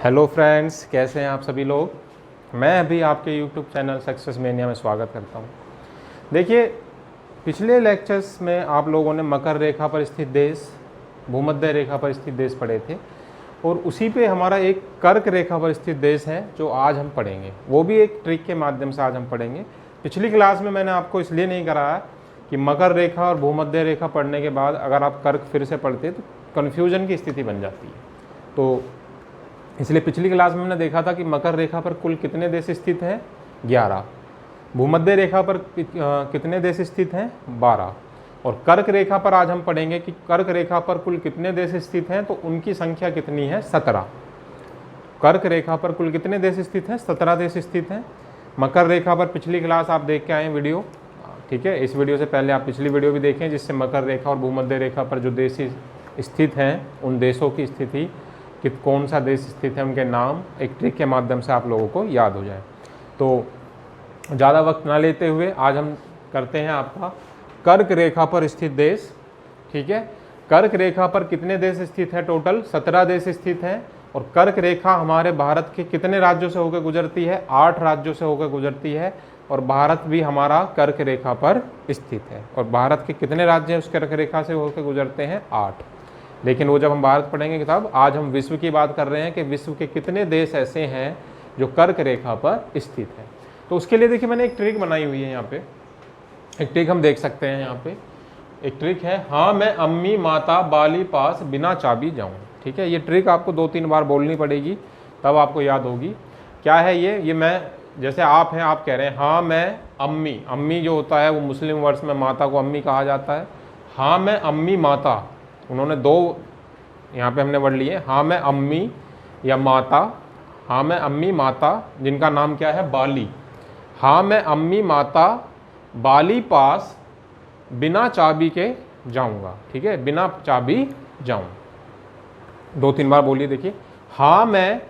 Hello friends, कैसे हैं आप सभी लोग। मैं अभी आपके यूट्यूब चैनल सक्सेस मेनिया में स्वागत करता हूं। देखिए, पिछले लेक्चर्स में आप लोगों ने मकर रेखा पर स्थित देश, भूमध्य रेखा पर स्थित देश पढ़े थे और उसी पे हमारा एक कर्क रेखा पर स्थित देश है जो आज हम पढ़ेंगे। वो भी एक ट्रिक के माध्यम से आज हम पढ़ेंगे। पिछली क्लास में मैंने आपको इसलिए नहीं कराया कि मकर रेखा और भूमध्य रेखा पढ़ने के बाद अगर आप कर्क फिर से पढ़ते तो कन्फ्यूजन की स्थिति बन जाती है। तो इसलिए पिछली क्लास में हमने देखा था कि मकर रेखा पर कुल कितने देश स्थित हैं, 11। भूमध्य रेखा पर कितने देश स्थित हैं, 12। और कर्क रेखा पर आज हम पढ़ेंगे कि कर्क रेखा पर कुल कितने देश स्थित हैं, तो उनकी संख्या कितनी है, 17। कर्क रेखा पर कुल कितने देश स्थित हैं, 17 देश स्थित हैं। मकर रेखा पर पिछली क्लास आप देख के आए वीडियो, ठीक है। इस वीडियो से पहले आप पिछली वीडियो भी देखें जिससे मकर रेखा और भूमध्य रेखा पर जो देश स्थित हैं उन देशों की स्थिति, कि कौन सा देश स्थित है, उनके नाम एक ट्रिक के माध्यम से आप लोगों को याद हो जाए। तो ज़्यादा वक्त ना लेते हुए आज हम करते हैं आपका कर्क रेखा पर स्थित देश, ठीक है। कर्क रेखा पर कितने देश स्थित हैं, टोटल 17 देश स्थित हैं। और कर्क रेखा हमारे भारत के कितने राज्यों से होकर गुजरती है, 8 राज्यों से होकर गुजरती है। और भारत भी हमारा कर्क रेखा पर स्थित है। और भारत के कितने राज्य उस कर्क रेखा से होकर गुजरते हैं, 8। लेकिन वो जब हम भारत पढ़ेंगे तब, आज हम विश्व की बात कर रहे हैं कि विश्व के कितने देश ऐसे हैं जो कर्क रेखा पर स्थित है। तो उसके लिए देखिए मैंने एक ट्रिक बनाई हुई है। यहाँ पे एक ट्रिक हम देख सकते हैं। यहाँ पे एक ट्रिक है, हाँ मैं अम्मी माता बाली पास बिना चाबी जाऊँ, ठीक है। ये ट्रिक आपको 2-3 बार बोलनी पड़ेगी तब आपको याद होगी। क्या है ये मैं, जैसे आप हैं, आप कह रहे हैं हाँ मैं अम्मी, अम्मी जो होता है वो मुस्लिम वर्ड्स में माता को अम्मी कहा जाता है। हाँ मैं अम्मी माता, उन्होंने 2 यहाँ पे हमने वर्ड लिए, हाँ मैं अम्मी या माता। हाँ मैं अम्मी माता जिनका नाम क्या है, बाली। हाँ मैं अम्मी माता बाली पास बिना चाबी के जाऊँगा, ठीक है, बिना चाबी जाऊँ। 2-3 बार बोलिए। देखिए, हाँ मैं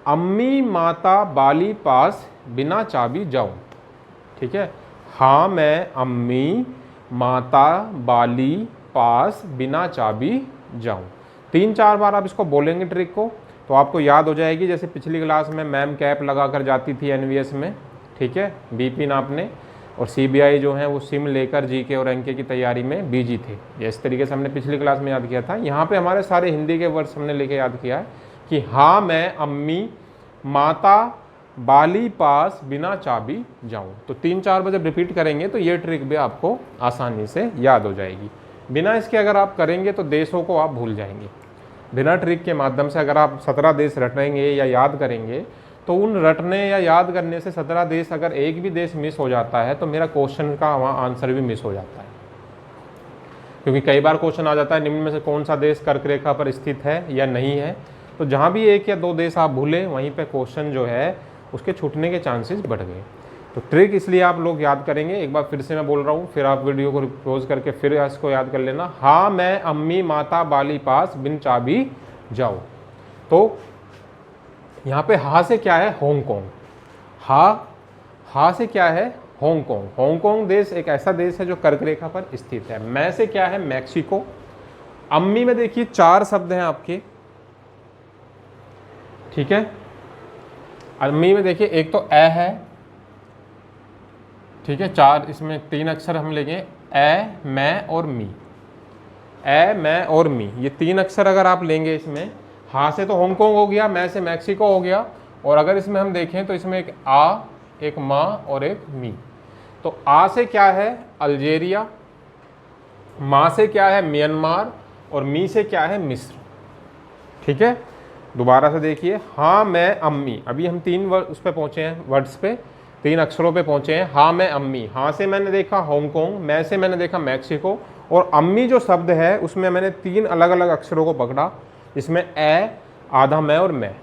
अम्मी माता बाली पास बिना चाबी जाऊँ, ठीक है। हाँ मैं अम्मी माता बाली पास बिना चाबी जाऊं। 3-4 बार आप इसको बोलेंगे ट्रिक को तो आपको याद हो जाएगी। जैसे पिछली क्लास में मैम कैप लगा कर जाती थी एनवीएस में, ठीक है, बीपी नापने, और सीबीआई जो है वो सिम लेकर जीके और एनके की तैयारी में बिजी थे। इस तरीके से हमने पिछली क्लास में याद किया था। यहाँ पे हमारे सारे हिंदी के वर्ड्स हमने लेके याद किया है कि हाँ मैं अम्मी माता बाली पास बिना चाबी जाऊं। तो 3-4 बार जब रिपीट करेंगे तो ये ट्रिक भी आपको आसानी से याद हो जाएगी। बिना इसके अगर आप करेंगे तो देशों को आप भूल जाएंगे। बिना ट्रिक के माध्यम से अगर आप 17 देश रटेंगे या याद करेंगे तो उन रटने या याद करने से 17 देश अगर एक भी देश मिस हो जाता है तो मेरा क्वेश्चन का वहाँ आंसर भी मिस हो जाता है। क्योंकि कई बार क्वेश्चन आ जाता है निम्न में से कौन सा देश कर्क रेखा पर स्थित है या नहीं है। तो जहाँ भी 1 या 2 देश आप भूलें वहीं पर क्वेश्चन जो है उसके छूटने के चांसेस बढ़ गए। तो ट्रिक इसलिए आप लोग याद करेंगे। एक बार फिर से मैं बोल रहा हूँ, फिर आप वीडियो को पॉज करके फिर इसको याद कर लेना। हाँ मैं अम्मी माता बाली पास बिन चाबी जाऊँ। तो यहाँ पे हा से क्या है, हांगकांग। हा से क्या है, हांगकांग। हांगकांग देश एक ऐसा देश है जो कर्क रेखा पर स्थित है। मैं से क्या है, मैक्सिको। अम्मी में देखिए 4 शब्द हैं आपके, ठीक है। अम्मी में देखिए एक तो ए है, ठीक है, 4, इसमें 3 अक्षर हम लेंगे, ए मैं और मी। ए मैं और मी, ये 3 अक्षर अगर आप लेंगे इसमें, हाँ से तो हांगकांग हो गया, मैं से मैक्सिको हो गया। और अगर इसमें हम देखें तो इसमें एक आ, एक माँ और एक मी। तो आ से क्या है, अल्जेरिया। माँ से क्या है, म्यांमार। और मी से क्या है, मिस्र, ठीक है। दोबारा से देखिए, हाँ मैं अम्मी, अभी हम 3 उस पे पहुँचे हैं, वर्ड्स पे 3 अक्षरों पे पहुँचे हैं। हाँ मैं अम्मी, हाँ से मैंने देखा हांगकांग, मैं से मैंने देखा मैक्सिको, और अम्मी जो शब्द है उसमें मैंने 3 अलग अलग अक्षरों को पकड़ा, जिसमें ए, आधा मैं और मैं,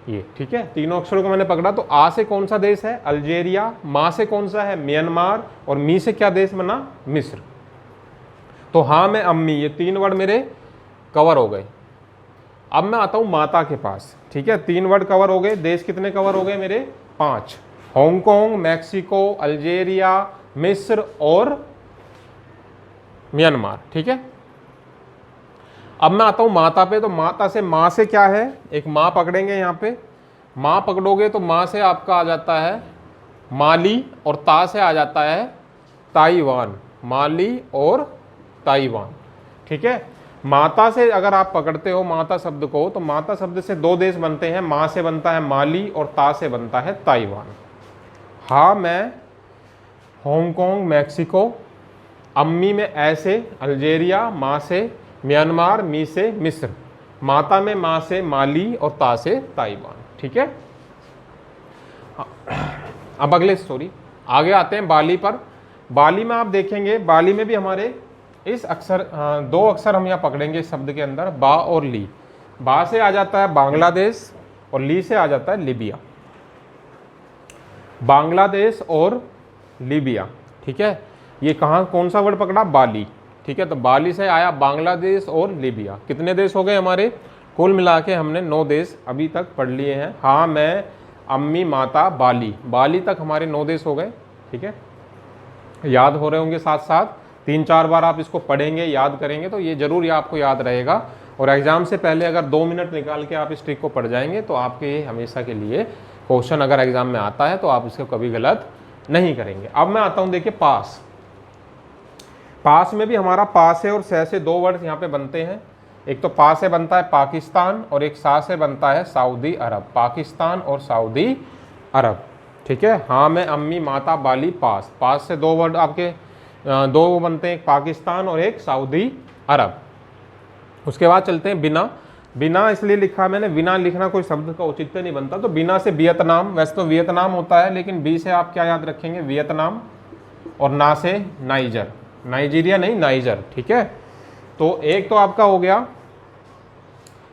ये, ठीक है, तीनों अक्षरों को मैंने पकड़ा। तो आ से कौन सा देश है, अल्जेरिया। माँ से कौन सा है, म्यांमार। और मी से क्या देश बना, मिस्र। तो हाँ मैं अम्मी, ये 3 वर्ड मेरे कवर हो गए। अब मैं आता हूँ माता के पास, ठीक है। 3 वर्ड कवर हो गए, देश कितने कवर हो गए मेरे, 5। हांगकांग, मैक्सिको, अल्जेरिया, मिस्र और म्यांमार, ठीक है। अब मैं आता हूँ माता पे। तो माता से, माँ से क्या है, एक माँ पकड़ेंगे यहाँ पे, माँ पकड़ोगे तो माँ से आपका आ जाता है माली, और ता से आ जाता है ताइवान। माली और ताइवान, ठीक है। माता से अगर आप पकड़ते हो माता शब्द को, तो माता शब्द से दो देश बनते हैं, माँ से बनता है माली और ता से बनता है ताइवान। हाँ मैं हांगकांग मैक्सिको, अम्मी में ऐसे अल्जेरिया, माँ से म्यांमार, मी से मिस्र, माता में माँ से माली और ता से ताइवान, ठीक है। अब अगले सॉरी आगे आते हैं बाली पर। बाली में आप देखेंगे, बाली में भी हमारे इस अक्षर दो अक्षर हम यहाँ पकड़ेंगे इस शब्द के अंदर, बा और ली। बा से आ जाता है बांग्लादेश और ली से आ जाता है लीबिया। बांग्लादेश और लीबिया, ठीक है। ये कहाँ, कौन सा वर्ड पकड़ा, बाली, ठीक है। तो बाली से आया बांग्लादेश और लीबिया। कितने देश हो गए हमारे, कुल मिला के हमने 9 देश अभी तक पढ़ लिए हैं। हाँ मैं अम्मी माता बाली, बाली तक हमारे 9 देश हो गए, ठीक है। याद हो रहे होंगे साथ साथ, 3-4 बार आप इसको पढ़ेंगे, याद करेंगे तो ये जरूर ये आपको याद रहेगा। और एग्जाम से पहले अगर 2 मिनट निकाल के आप इस ट्रिक को पढ़ जाएंगे तो आपके ये हमेशा के लिए क्वेश्चन अगर एग्जाम में आता है तो आप इसको कभी गलत नहीं करेंगे। अब मैं आता हूँ, देखिए पास। पास में भी हमारा पा से और सै से 2 वर्ड यहाँ पे बनते हैं। एक तो पा से बनता है पाकिस्तान और एक सा से बनता है सऊदी अरब। पाकिस्तान और सऊदी अरब, ठीक है। हाँ मैं अम्मी माता बाली पास। पास से 2 वर्ड आपके 2 बनते हैं, एक पाकिस्तान और एक सऊदी अरब। उसके बाद चलते हैं बिना। बिना इसलिए लिखा मैंने, बिना लिखना कोई शब्द का औचित्य नहीं बनता, तो बिना से वियतनाम। वैसे तो वियतनाम होता है लेकिन बी से आप क्या याद रखेंगे, वियतनाम, और ना से नाइजर, नाइजीरिया नहीं नाइजर, ठीक है। तो एक तो आपका हो गया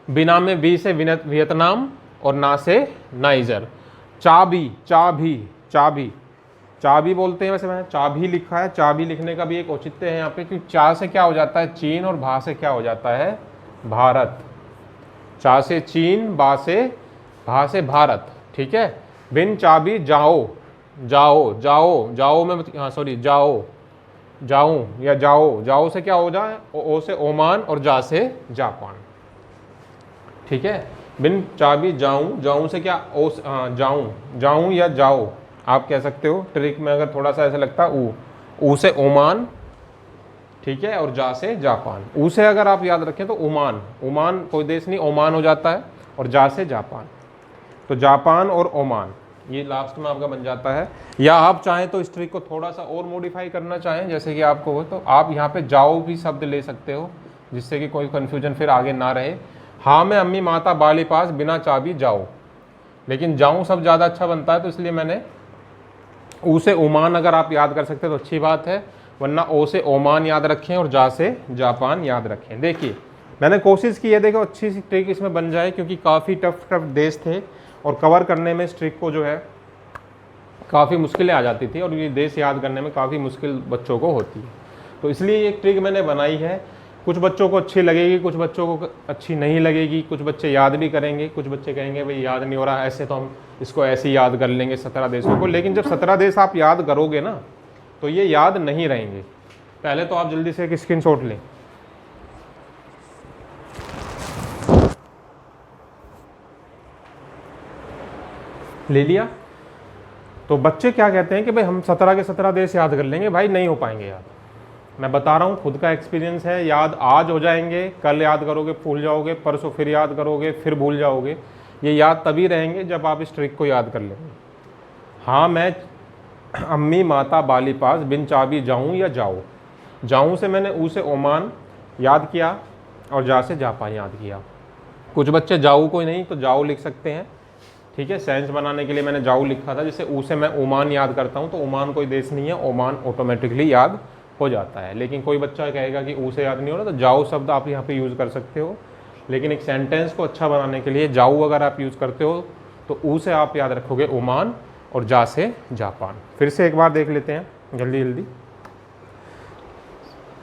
बिना में बी से वियतनाम और ना से नाइजर। चाबी, चाबी, चाबी, चाबी बोलते हैं, वैसे मैंने चाबी लिखा है। चाबी लिखने का भी एक औचित्य है यहाँ पे, क्योंकि चा से क्या हो जाता है चीन और भा से क्या हो जाता है भारत। चा से चीन, बा से भा से भारत, ठीक है। बिन चाबी जाओ, जाओ, जाओ, जाओ में हाँ सॉरी जाओ, जाऊं या जाओ, जाओ से क्या हो जाए, ओ से ओमान और जा से जापान, ठीक है। बिन चाबी जाऊं, जाऊं से क्या ओ, जाऊं, जाऊं या जाओ आप कह सकते हो। ट्रिक में अगर थोड़ा सा ऐसा लगता है ऊ से ओमान, ठीक है, और जा से जापान। ऊ से अगर आप याद रखें तो ओमान, ओमान कोई देश नहीं, ओमान हो जाता है, और जा से जापान, तो जापान और ओमान ये लास्ट में आपका बन जाता है। या आप चाहें तो इस ट्रिक को थोड़ा सा और मॉडिफाई करना चाहें, जैसे कि आपको हो तो आप यहाँ पे जाओ भी शब्द ले सकते हो, जिससे कि कोई कन्फ्यूजन फिर आगे ना रहे। हाँ मैं अम्मी माता बाली पास बिना चाबी जाओ, लेकिन जाऊँ शब्द ज़्यादा अच्छा बनता है, तो इसलिए मैंने ऊ से ओमान अगर आप याद कर सकते हैं तो अच्छी बात है, वरना ओ से ओमान याद रखें और जा से जापान याद रखें। देखिए मैंने कोशिश की है, देखो अच्छी सी ट्रिक इसमें बन जाए, क्योंकि काफ़ी टफ देश थे और कवर करने में इस ट्रिक को जो है काफ़ी मुश्किलें आ जाती थी, और ये देश याद करने में काफ़ी मुश्किल बच्चों को होती है। तो इसलिए ये ट्रिक मैंने बनाई है। कुछ बच्चों को अच्छी लगेगी, कुछ बच्चों को अच्छी नहीं लगेगी, कुछ बच्चे याद भी करेंगे, कुछ बच्चे कहेंगे भाई याद नहीं हो रहा, ऐसे तो हम इसको ऐसे ही याद कर लेंगे 17 देशों को। लेकिन जब 17 देश आप याद करोगे ना तो ये याद नहीं रहेंगे। पहले तो आप जल्दी से एक स्क्रीनशॉट लें। ले लिया? तो बच्चे क्या कहते हैं कि भाई हम 17 के 17 देश याद कर लेंगे। भाई नहीं हो पाएंगे याद। मैं बता रहा हूँ, खुद का एक्सपीरियंस है। याद आज हो जाएंगे, कल याद करोगे भूल जाओगे, परसों फिर याद करोगे फिर भूल जाओगे। ये याद तभी रहेंगे जब आप इस ट्रिक को याद कर लेंगे। हाँ मैं अम्मी माता बाली पास बिन चाबी जाऊँ या जाओ। जाऊँ से मैंने ऊ से ओमान याद किया और जा से जापान याद किया। कुछ बच्चे जाऊ को नहीं तो जाओ लिख सकते हैं, ठीक है। सेंस बनाने के लिए मैंने जाऊ लिखा था, जैसे ऊ से मैं ओमान याद करता हूँ तो ओमान कोई देश नहीं है, ओमान ऑटोमेटिकली याद हो जाता है। लेकिन कोई बच्चा कहेगा कि ऊ से याद नहीं हो रहा, तो जाओ शब्द आप यहाँ पे यूज़ कर सकते हो। लेकिन एक सेंटेंस को अच्छा बनाने के लिए जाऊ अगर आप यूज़ करते हो तो ऊ से आप याद रखोगे ओमान और जा से जापान। फिर से एक बार देख लेते हैं जल्दी जल्दी।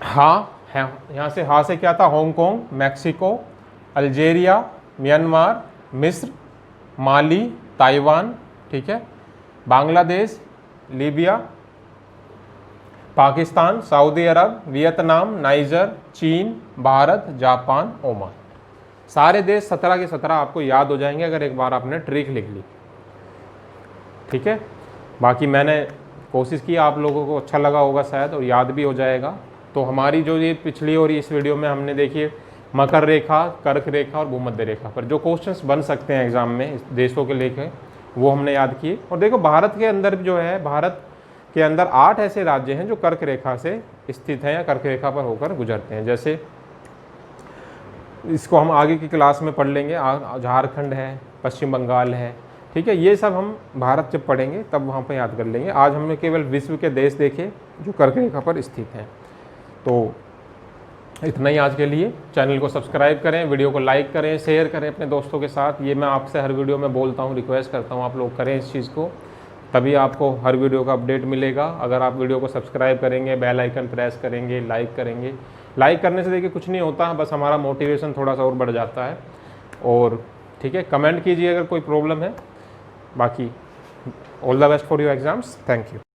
हाँ है, यहाँ से हाँ से क्या था, हांगकांग, मैक्सिको, अल्जेरिया, म्यांमार, मिस्र, माली, ताइवान, ठीक है, बांग्लादेश, लीबिया, पाकिस्तान, सऊदी अरब, वियतनाम, नाइजर, चीन, भारत, जापान, ओमान। सारे देश 17 के 17 आपको याद हो जाएंगे अगर एक बार आपने ट्रिक लिख ली। ठीक है, बाकी मैंने कोशिश की, आप लोगों को अच्छा लगा होगा शायद और याद भी हो जाएगा। तो हमारी जो ये पिछली और इस वीडियो में हमने देखिए मकर रेखा, कर्क रेखा और भूमध्य रेखा पर जो क्वेश्चंस बन सकते हैं एग्जाम में इस देशों के लेके वो हमने याद किए। और देखो भारत के अंदर जो है, भारत के अंदर 8 ऐसे राज्य हैं जो कर्क रेखा से स्थित हैं या कर्क रेखा पर होकर गुजरते हैं। जैसे इसको हम आगे की क्लास में पढ़ लेंगे, झारखंड है, पश्चिम बंगाल है। ठीक है, ये सब हम भारत जब पढ़ेंगे तब वहाँ पर याद कर लेंगे। आज हमने केवल विश्व के देश देखे जो कर्क रेखा पर स्थित हैं। तो इतना ही आज के लिए। चैनल को सब्सक्राइब करें, वीडियो को लाइक करें, शेयर करें अपने दोस्तों के साथ। ये मैं आपसे हर वीडियो में बोलता हूँ, रिक्वेस्ट करता हूँ आप लोग करें इस चीज़ को, तभी आपको हर वीडियो का अपडेट मिलेगा। अगर आप वीडियो को सब्सक्राइब करेंगे, बेल आइकन प्रेस करेंगे, लाइक करेंगे। लाइक करने से देखिए कुछ नहीं होता है, बस हमारा मोटिवेशन थोड़ा सा और बढ़ जाता है। और ठीक है, कमेंट कीजिए अगर कोई प्रॉब्लम है। बाकी all the best for your exams. Thank you.